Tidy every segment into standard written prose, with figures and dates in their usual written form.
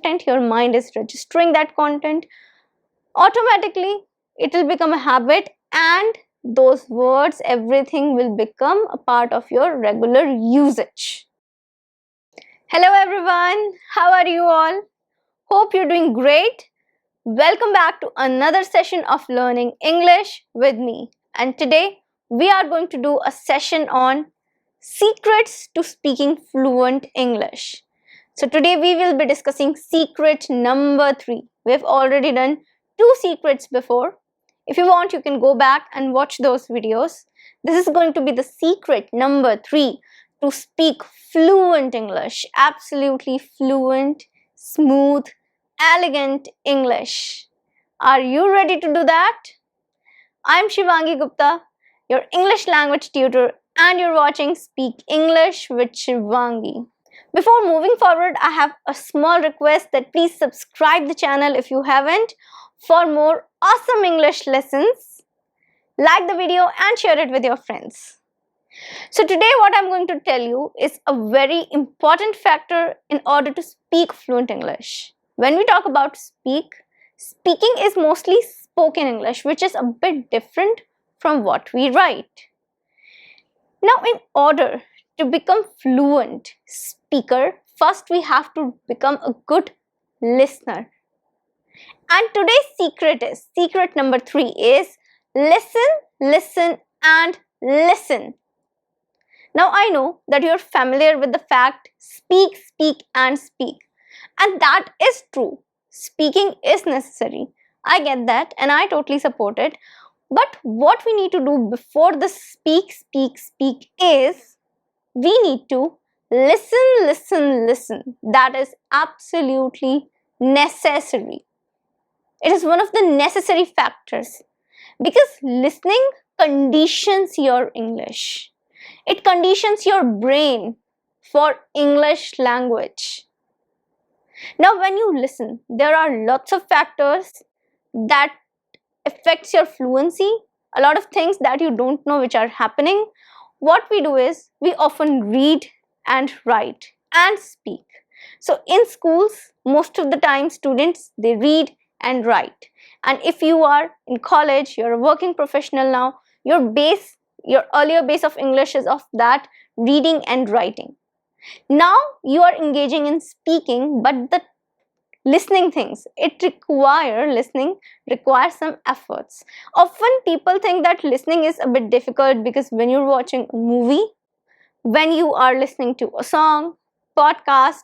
your mind is registering that content. Automatically, it will become a habit, and those words, everything will become a part of your regular usage. Hello everyone, how are you all? Hope you're doing great. Welcome back to another session of learning English with me. And today we are going to do a session on secrets to speaking fluent English. So today we will be discussing secret number 3. We have already done 2 secrets before. If you want, you can go back and watch those videos. This is going to be the secret number 3 to speak fluent English. Absolutely fluent, smooth, elegant English. Are you ready to do that? I'm Shivangi Gupta, your English language tutor, and you're watching Speak English with Shivangi. Before moving forward, I have a small request that please subscribe the channel if you haven't for more awesome English lessons. Like the video and share it with your friends. So today what I'm going to tell you is a very important factor in order to speak fluent English. When we talk about speaking is mostly spoken English, which is a bit different from what we write. Now, in order to become fluent speaker, first we have to become a good listener. And today's secret number 3 is listen, listen and listen. Now I know that you're familiar with the fact speak, speak and speak. And that is true. Speaking is necessary. I get that and I totally support it. But what we need to do before the speak is we need to listen, listen, listen. That is absolutely necessary. It is one of the necessary factors because listening conditions your English. It conditions your brain for English language. Now, when you listen, there are lots of factors that affects your fluency, a lot of things that you don't know which are happening. What we do is we often read and write and speak. So in schools, most of the time students, they read and write. And if you are in college, you're a working professional now, your earlier base of English is of that reading and writing. Now you are engaging in speaking, but the listening things, listening requires some efforts. Often people think that listening is a bit difficult because when you're watching a movie, when you are listening to a song, podcast,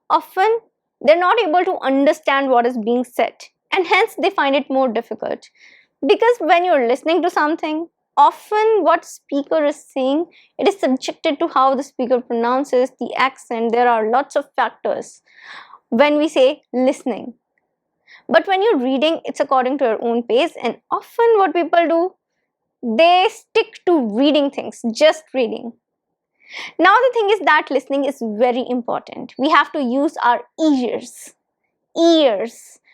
often they're not able to understand what is being said and hence they find it more difficult. Because when you're listening to something, often what speaker is saying, it is subjected to how the speaker pronounces, the accent. There are lots of factors when we say listening. But when you're reading, it's according to your own pace, and often what people do, they stick to reading things, just reading. Now the thing is that listening is very important. We have to use our ears,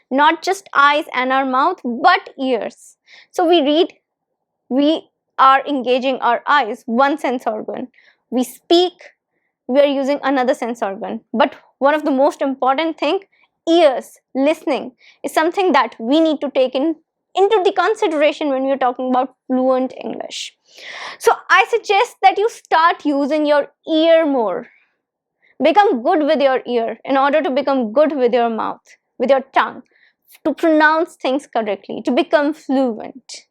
not just eyes and our mouth, but ears. So we read, we are engaging our eyes, one sense organ. We speak, we are using another sense organ. But one of the most important thing, ears, listening, is something that we need to take into the consideration when we are talking about fluent English. So I suggest that you start using your ear more. Become good with your ear in order to become good with your mouth, with your tongue, to pronounce things correctly, to become fluent.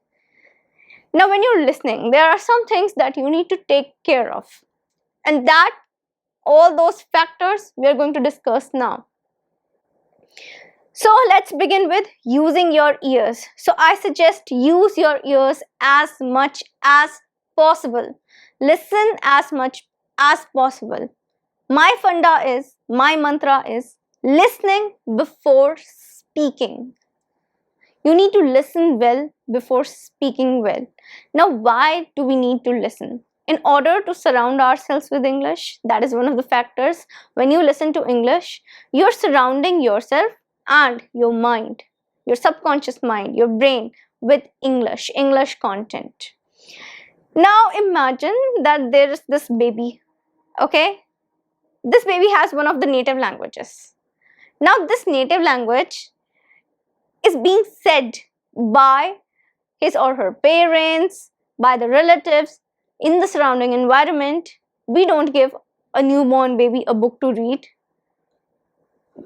Now when you're listening, there are some things that you need to take care of, and that all those factors we are going to discuss now. So let's begin with using your ears. So I suggest use your ears as much as possible. Listen as much as possible. My mantra is listening before speaking. You need to listen well before speaking well. Now, why do we need to listen? In order to surround ourselves with English, that is one of the factors. When you listen to English, you're surrounding yourself and your mind, your subconscious mind, your brain with English content. Now imagine that there is this baby, okay? This baby has one of the native languages. Now this native language is being said by his or her parents, by the relatives, in the surrounding environment. We don't give a newborn baby a book to read.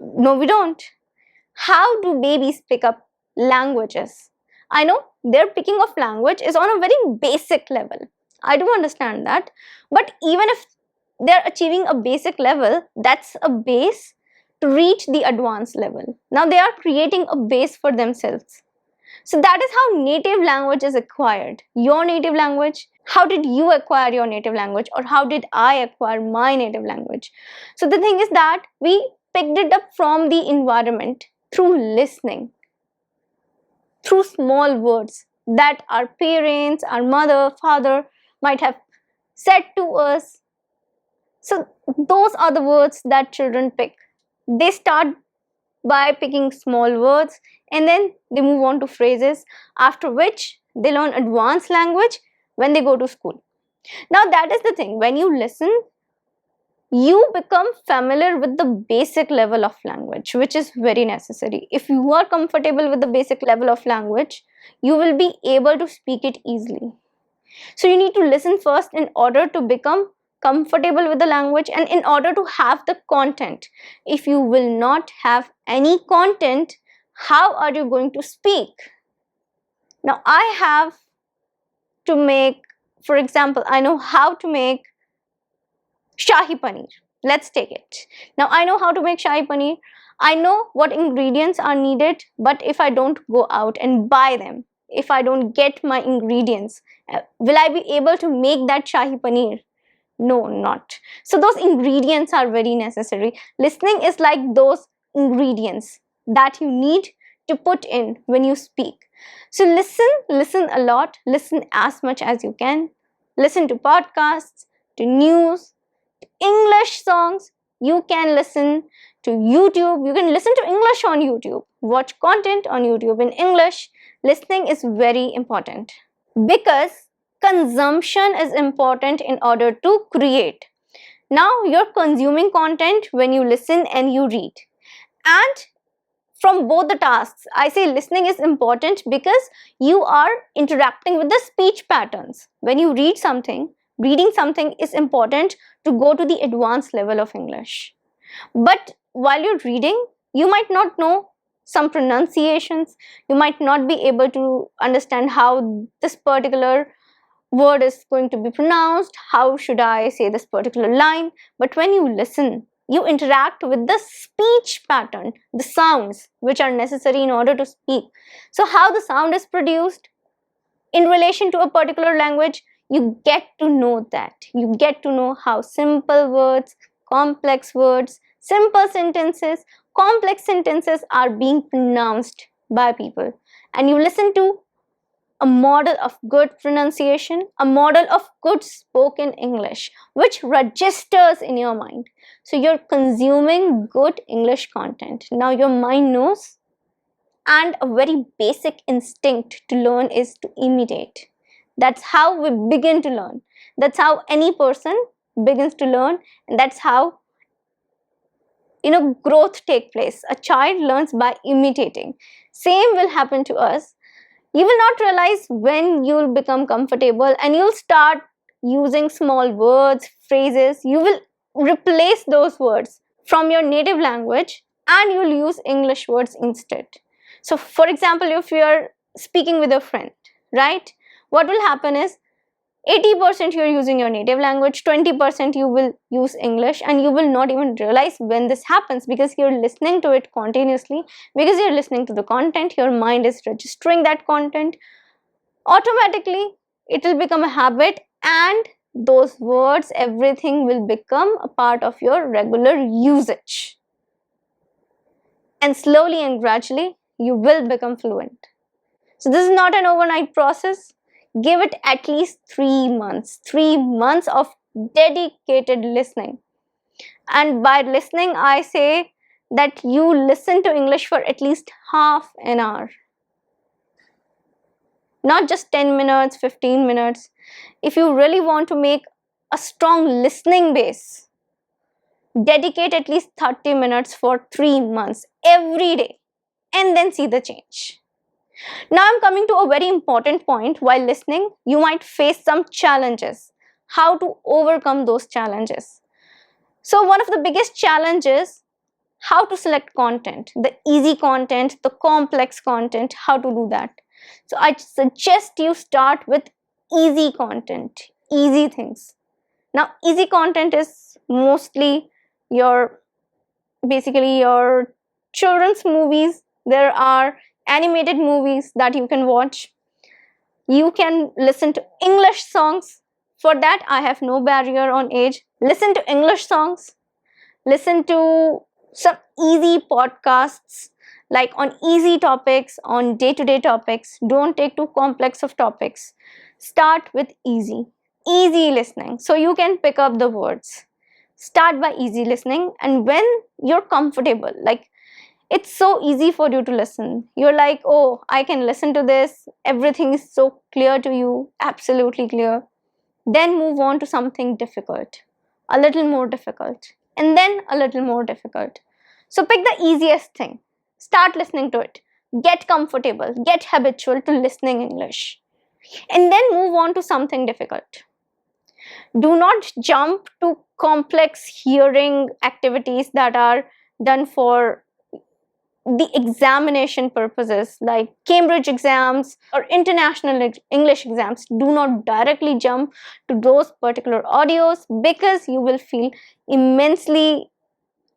No, we don't. How do babies pick up languages? I know their picking of language is on a very basic level. I do understand that. But even if they're achieving a basic level, that's a base to reach the advanced level. Now they are creating a base for themselves. So that is how native language is acquired. Your native language, how did you acquire your native language, or how did I acquire my native language? So the thing is that we picked it up from the environment through listening, through small words that our parents, our mother, father might have said to us. So those are the words that children pick. They start by picking small words and then they move on to phrases, after which they learn advanced language when they go to school. Now that is the thing, when you listen, you become familiar with the basic level of language, which is very necessary. If you are comfortable with the basic level of language, you will be able to speak it easily. So you need to listen first in order to become comfortable with the language and in order to have the content. If you will not have any content, how are you going to speak? Now I have to make, for example, I know how to make Shahi Paneer. Let's take it. Now I know how to make Shahi Paneer. I know what ingredients are needed, but if I don't go out and buy them, if I don't get my ingredients, will I be able to make that Shahi Paneer? No, not. So those ingredients are very necessary. Listening is like those ingredients that you need to put in when you speak. So listen a lot, listen as much as you can. Listen to podcasts, to news, English songs. You can listen to YouTube. You can listen to English on YouTube. Watch content on YouTube in English. Listening is very important because consumption is important in order to create. Now you're consuming content when you listen and you read. And from both the tasks, I say listening is important because you are interacting with the speech patterns. When you read something, reading something is important to go to the advanced level of English. But while you're reading, you might not know some pronunciations. You might not be able to understand how this particular word is going to be pronounced. How should I say this particular line? But when you listen, you interact with the speech pattern, the sounds which are necessary in order to speak. So how the sound is produced in relation to a particular language, you get to know that. You get to know how simple words, complex words, simple sentences, complex sentences are being pronounced by people. And you listen to a model of good pronunciation, a model of good spoken English, which registers in your mind. So you're consuming good English content. Now your mind knows, and a very basic instinct to learn is to imitate. That's how we begin to learn. That's how any person begins to learn, and that's how growth take place. A child learns by imitating. Same will happen to us. You will not realize when you'll become comfortable and you'll start using small words, phrases. You will replace those words from your native language and you'll use English words instead. So for example, if you're speaking with a friend, right? What will happen is 80% you're using your native language, 20% you will use English, and you will not even realize when this happens because you're listening to it continuously. Because you're listening to the content, your mind is registering that content. Automatically, it will become a habit, and those words, everything will become a part of your regular usage. And slowly and gradually, you will become fluent. So this is not an overnight process. Give it at least 3 months. 3 months of dedicated listening. And by listening, I say that you listen to English for at least half an hour. Not just 10 minutes, 15 minutes. If you really want to make a strong listening base, dedicate at least 30 minutes for 3 months. every day and then see the change. Now I'm coming to a very important point. While listening, you might face some challenges. How to overcome those challenges? So one of the biggest challenges, how to select content, the easy content, the complex content, how to do that. So I suggest you start with easy content, easy things. Now easy content is mostly your basically your children's movies. There are animated movies that you can watch. You can listen to English songs. For that, I have no barrier on age. Listen to English songs. Listen to some easy podcasts, like on easy topics, on day-to-day topics. Don't take too complex of topics. Start with easy listening, so you can pick up the words. Start by easy listening, and when you're comfortable, like it's so easy for you to listen, you're like, oh, I can listen to this, everything is so clear to you, absolutely clear, then move on to something difficult, a little more difficult, and then a little more difficult. So pick the easiest thing, start listening to it, get comfortable, get habitual to listening English, and then move on to something difficult. Do not jump to complex hearing activities that are done for the examination purposes, like Cambridge exams or international English exams. Do not directly jump to those particular audios, because you will feel immensely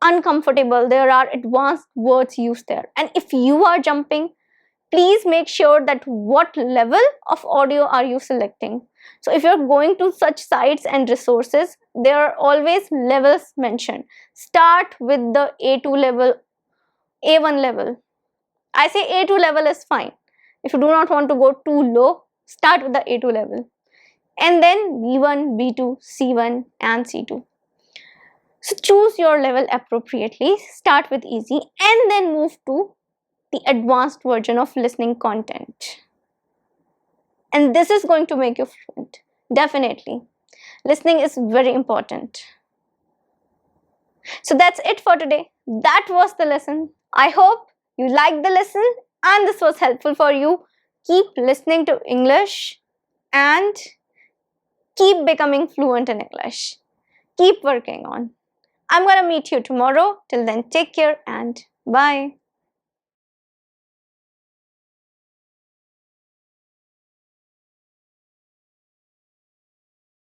uncomfortable. There are advanced words used there, and if you are jumping, please make sure that what level of audio are you selecting. So if you're going to such sites and resources, there are always levels mentioned. Start with the A2 level, A1 level. I say A2 level is fine. If you do not want to go too low, start with the A2 level. And then B1, B2, C1 and C2. So choose your level appropriately. Start with easy and then move to the advanced version of listening content. And this is going to make you fluent. Definitely. Listening is very important. So that's it for today. That was the lesson. I hope you liked the lesson and this was helpful for you. Keep listening to English and keep becoming fluent in English. Keep working on. I'm going to meet you tomorrow. Till then, take care and bye.